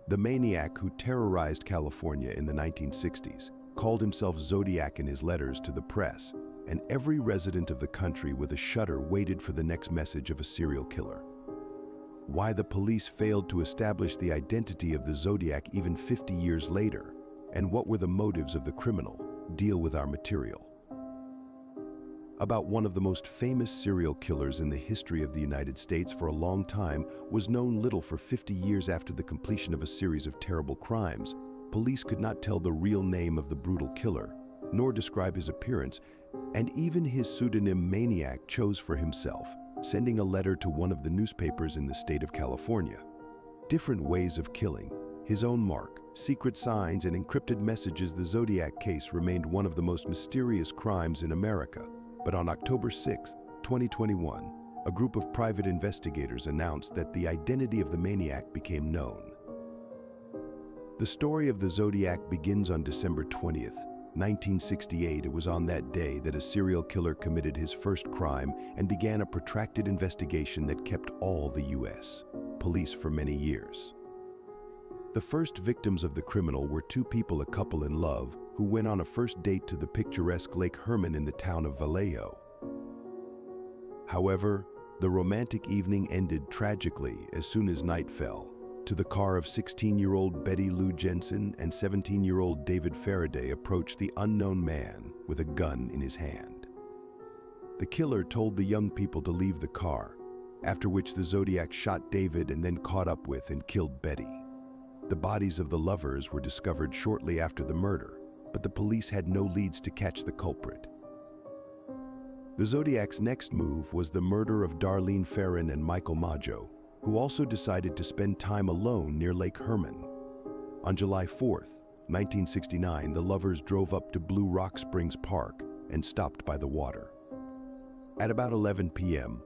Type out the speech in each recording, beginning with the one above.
The maniac who terrorized California in the 1960s called himself Zodiac in his letters to the press, and every resident of the country with a shudder waited for the next message of a serial killer. Why the police failed to establish the identity of the Zodiac even 50 years later, and what were the motives of the criminal, deal with our material. About one of the most famous serial killers in the history of the United States for a long time was known little. For 50 years after the completion of a series of terrible crimes, police could not tell the real name of the brutal killer, nor describe his appearance, and even his pseudonym Maniac chose for himself, sending a letter to one of the newspapers in the state of California. Different ways of killing, his own mark, secret signs, and encrypted messages. The Zodiac case remained one of the most mysterious crimes in America. But on October 6, 2021, a group of private investigators announced that the identity of the maniac became known. The story of the Zodiac begins on December 20th, 1968. It was on that day that a serial killer committed his first crime and began a protracted investigation that kept all the U.S. police for many years. The first victims of the criminal were two people, a couple in love, who went on a first date to the picturesque Lake Herman in the town of Vallejo. However, the romantic evening ended tragically as soon as night fell to the car of 16-year-old Betty Lou Jensen and 17-year-old David Faraday approached the unknown man with a gun in his hand. The killer told the young people to leave the car, after which the Zodiac shot David and then caught up with and killed Betty. The bodies of the lovers were discovered shortly after the murder, but the police had no leads to catch the culprit. The Zodiac's next move was the murder of Darlene Ferrin and Michael Maggio, who also decided to spend time alone near Lake Herman. On July 4th, 1969, the lovers drove up to Blue Rock Springs Park and stopped by the water. At about 11 p.m.,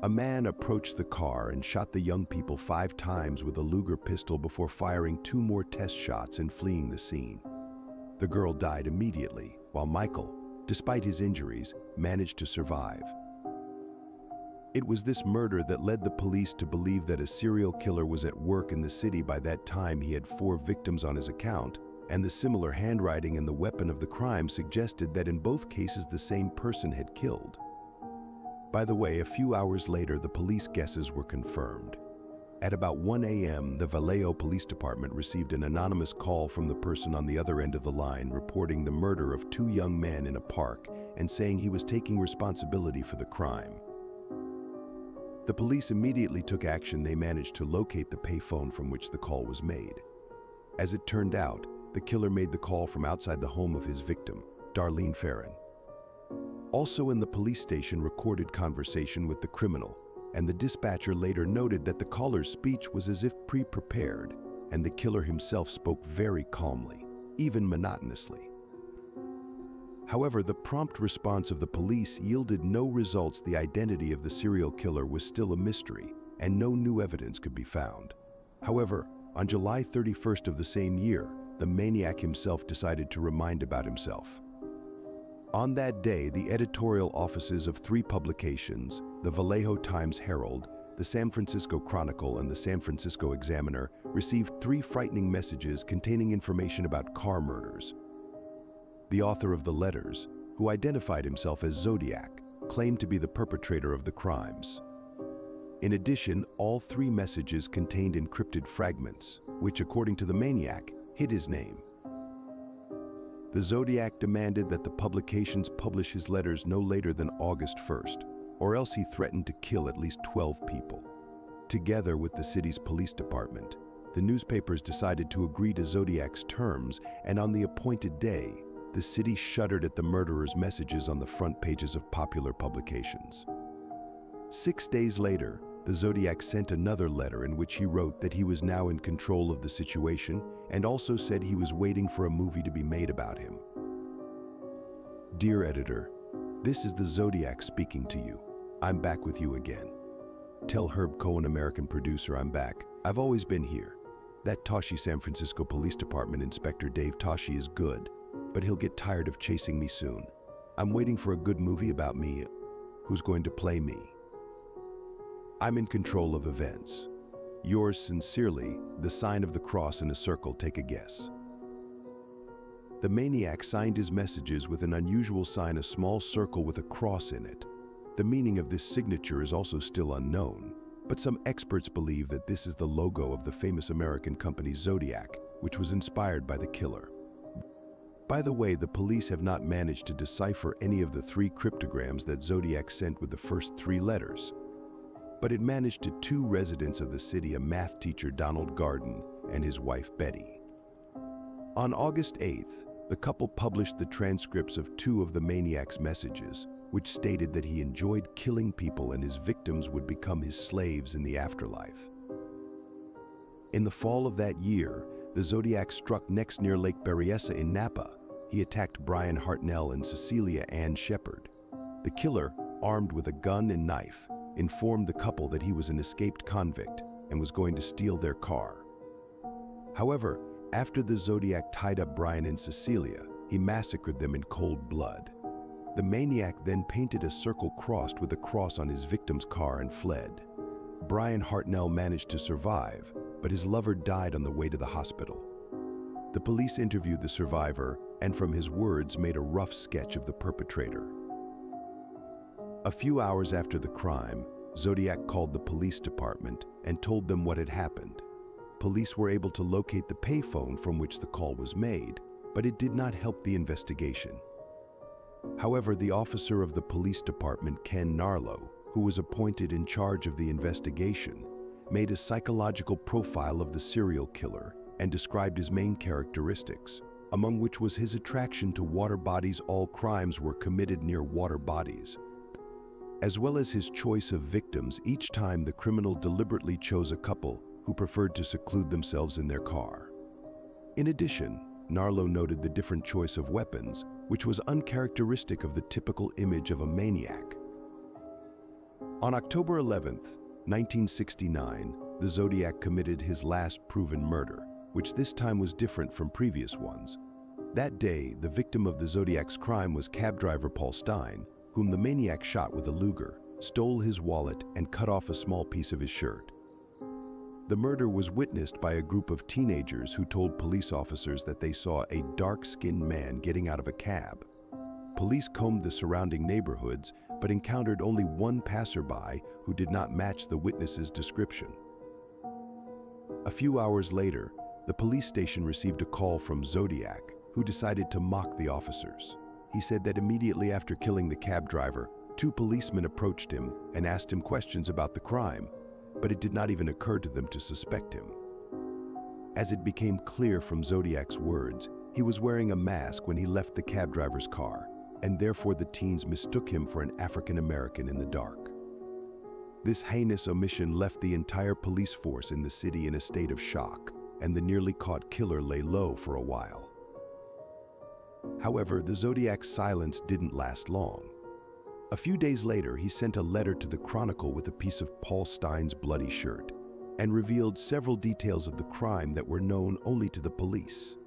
a man approached the car and shot the young people 5 times with a Luger pistol before firing 2 more test shots and fleeing the scene. The girl died immediately, while Michael, despite his injuries, managed to survive. It was this murder that led the police to believe that a serial killer was at work in the city. By that time, he had 4 victims on his account, and the similar handwriting and the weapon of the crime suggested that in both cases the same person had killed. By the way, a few hours later, the police guesses were confirmed. At about 1 a.m., the Vallejo Police Department received an anonymous call from the person on the other end of the line reporting the murder of 2 young men in a park and saying he was taking responsibility for the crime. The police immediately took action. They managed to locate the payphone from which the call was made. As it turned out, the killer made the call from outside the home of his victim, Darlene Ferrin. Also in the police station recorded conversation with the criminal, and the dispatcher later noted that the caller's speech was as if pre-prepared, and the killer himself spoke very calmly, even monotonously. However, the prompt response of the police yielded no results. The identity of the serial killer was still a mystery, and no new evidence could be found. However, on July 31st of the same year, the maniac himself decided to remind about himself. On that day, the editorial offices of 3 publications, the Vallejo Times-Herald, the San Francisco Chronicle, and the San Francisco Examiner, received 3 frightening messages containing information about car murders. The author of the letters, who identified himself as Zodiac, claimed to be the perpetrator of the crimes. In addition, all 3 messages contained encrypted fragments, which, according to the maniac, hid his name. The Zodiac demanded that the publications publish his letters no later than August 1st, or else he threatened to kill at least 12 people. Together with the city's police department, the newspapers decided to agree to Zodiac's terms, and on the appointed day, the city shuddered at the murderer's messages on the front pages of popular publications. 6 days later, the Zodiac sent another letter in which he wrote that he was now in control of the situation and also said he was waiting for a movie to be made about him. Dear editor, this is the Zodiac speaking to you. I'm back with you again. Tell Herb Cohen, American producer, I'm back. I've always been here. That Tosche San Francisco Police Department Inspector Dave Tosche is good, but he'll get tired of chasing me soon. I'm waiting for a good movie about me. Who's going to play me? I'm in control of events. Yours sincerely, the sign of the cross in a circle. Take a guess. The maniac signed his messages with an unusual sign, a small circle with a cross in it. The meaning of this signature is also still unknown, but some experts believe that this is the logo of the famous American company Zodiac, which was inspired by the killer. By the way, the police have not managed to decipher any of the 3 cryptograms that Zodiac sent with the first 3 letters, but it managed to 2 residents of the city, a math teacher, Donald Garden, and his wife, Betty. On August 8th, the couple published the transcripts of 2 of the maniac's messages, which stated that he enjoyed killing people and his victims would become his slaves in the afterlife. In the fall of that year, the Zodiac struck next near Lake Berryessa in Napa. He attacked Brian Hartnell and Cecilia Ann Shepard. The killer, armed with a gun and knife, informed the couple that he was an escaped convict and was going to steal their car. However, after the Zodiac tied up Brian and Cecilia, he massacred them in cold blood. The maniac then painted a circle crossed with a cross on his victim's car and fled. Brian Hartnell managed to survive, but his lover died on the way to the hospital. The police interviewed the survivor and from his words made a rough sketch of the perpetrator. A few hours after the crime, Zodiac called the police department and told them what had happened. Police were able to locate the payphone from which the call was made, but it did not help the investigation. However, the officer of the police department, Ken Narlow, who was appointed in charge of the investigation, made a psychological profile of the serial killer and described his main characteristics, among which was his attraction to water bodies. All crimes were committed near water bodies, as well as his choice of victims. Each time the criminal deliberately chose a couple who preferred to seclude themselves in their car. In addition, Narlow noted the different choice of weapons, which was uncharacteristic of the typical image of a maniac. On October 11th, 1969, the Zodiac committed his last proven murder, which this time was different from previous ones. That day, the victim of the Zodiac's crime was cab driver Paul Stein, whom the maniac shot with a Luger, stole his wallet, and cut off a small piece of his shirt. The murder was witnessed by a group of teenagers who told police officers that they saw a dark-skinned man getting out of a cab. Police combed the surrounding neighborhoods, but encountered only one passerby who did not match the witness's description. A few hours later, the police station received a call from Zodiac, who decided to mock the officers. He said that immediately after killing the cab driver, 2 policemen approached him and asked him questions about the crime, but it did not even occur to them to suspect him. As it became clear from Zodiac's words, he was wearing a mask when he left the cab driver's car, and therefore the teens mistook him for an African American in the dark. This heinous omission left the entire police force in the city in a state of shock, and the nearly caught killer lay low for a while. However, the Zodiac's silence didn't last long. A few days later, he sent a letter to the Chronicle with a piece of Paul Stein's bloody shirt and revealed several details of the crime that were known only to the police.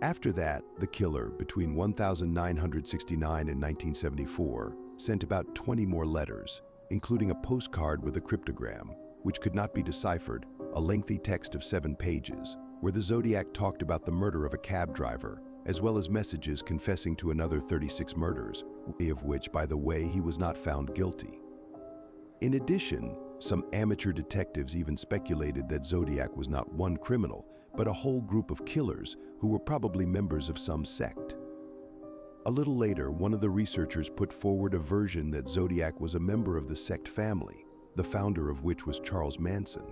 After that, the killer, between 1969 and 1974, sent about 20 more letters, including a postcard with a cryptogram, which could not be deciphered, a lengthy text of 7 pages, where the Zodiac talked about the murder of a cab driver, as well as messages confessing to another 36 murders, of which, by the way, he was not found guilty. In addition, some amateur detectives even speculated that Zodiac was not one criminal, but a whole group of killers who were probably members of some sect. A little later, one of the researchers put forward a version that Zodiac was a member of the sect family, the founder of which was Charles Manson.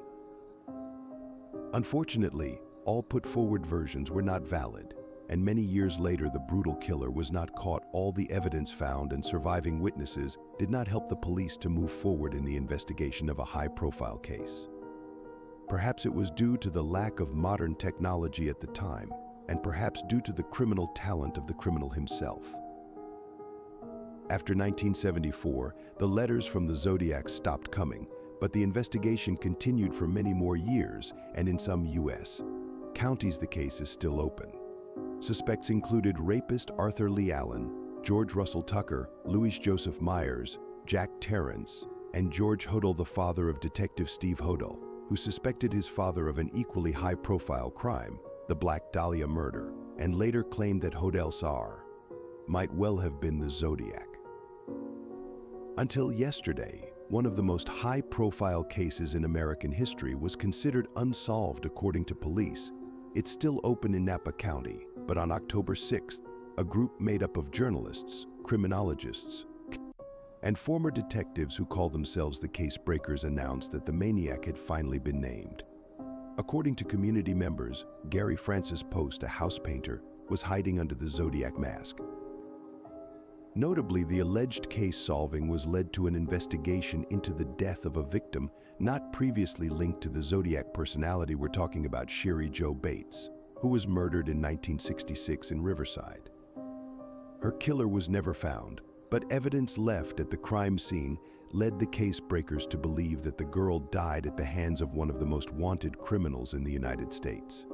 Unfortunately, all put forward versions were not valid, and many years later the brutal killer was not caught. All the evidence found and surviving witnesses did not help the police to move forward in the investigation of a high-profile case. Perhaps it was due to the lack of modern technology at the time, and perhaps due to the criminal talent of the criminal himself. After 1974, the letters from the Zodiac stopped coming, but the investigation continued for many more years, and in some U.S. counties the case is still open. Suspects included rapist Arthur Lee Allen, George Russell Tucker, Louis Joseph Myers, Jack Terrence, and George Hodel, the father of Detective Steve Hodel, who who suspected his father of an equally high-profile crime, the Black Dahlia murder, and later claimed that Hodel Saar might well have been the Zodiac. Until yesterday, one of the most high-profile cases in American history was considered unsolved according to police. It's still open in Napa County, but on October 6th, a group made up of journalists, criminologists, and former detectives who call themselves the Case Breakers announced that the maniac had finally been named. According to community members, Gary Francis Post, a house painter, was hiding under the Zodiac mask. Notably, the alleged case solving was led to an investigation into the death of a victim not previously linked to the Zodiac personality. We're talking about Sherry Jo Bates, who was murdered in 1966 in Riverside. Her killer was never found, but evidence left at the crime scene led the Case Breakers to believe that the girl died at the hands of one of the most wanted criminals in the United States.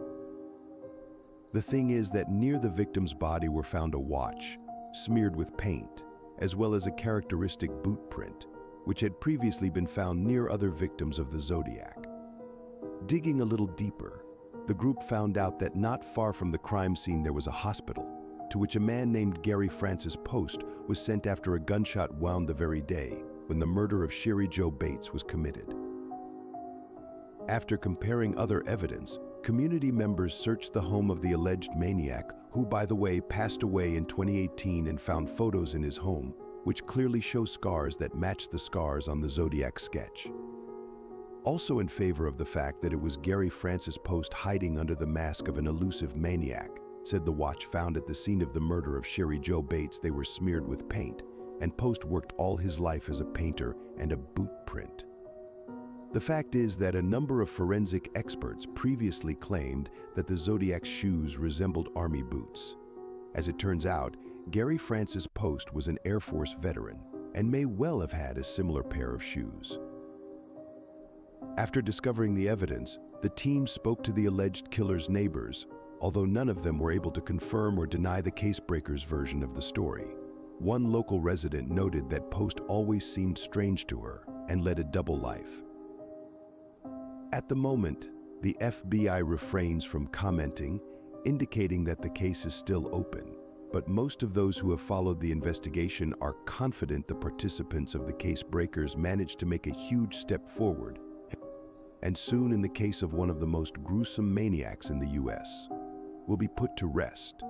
The thing is that near the victim's body were found a watch, smeared with paint, as well as a characteristic boot print, which had previously been found near other victims of the Zodiac. Digging a little deeper, the group found out that not far from the crime scene there was a hospital, to which a man named Gary Francis Post was sent after a gunshot wound the very day when the murder of Sherry Jo Bates was committed. After comparing other evidence, community members searched the home of the alleged maniac, who, by the way, passed away in 2018, and found photos in his home, which clearly show scars that match the scars on the Zodiac sketch. Also in favor of the fact that it was Gary Francis Post hiding under the mask of an elusive maniac, said the watch found at the scene of the murder of Sherry Jo Bates they were smeared with paint, and Post worked all his life as a painter and a boot print. The fact is that a number of forensic experts previously claimed that the Zodiac's shoes resembled army boots. As it turns out, Gary Francis Post was an Air Force veteran and may well have had a similar pair of shoes. After discovering the evidence, the team spoke to the alleged killer's neighbors, although none of them were able to confirm or deny the Case Breakers' version of the story. One local resident noted that Post always seemed strange to her and led a double life. At the moment, the FBI refrains from commenting, indicating that the case is still open, but most of those who have followed the investigation are confident the participants of the Case Breakers managed to make a huge step forward, and soon, in the case of one of the most gruesome maniacs in the U.S., will be put to rest.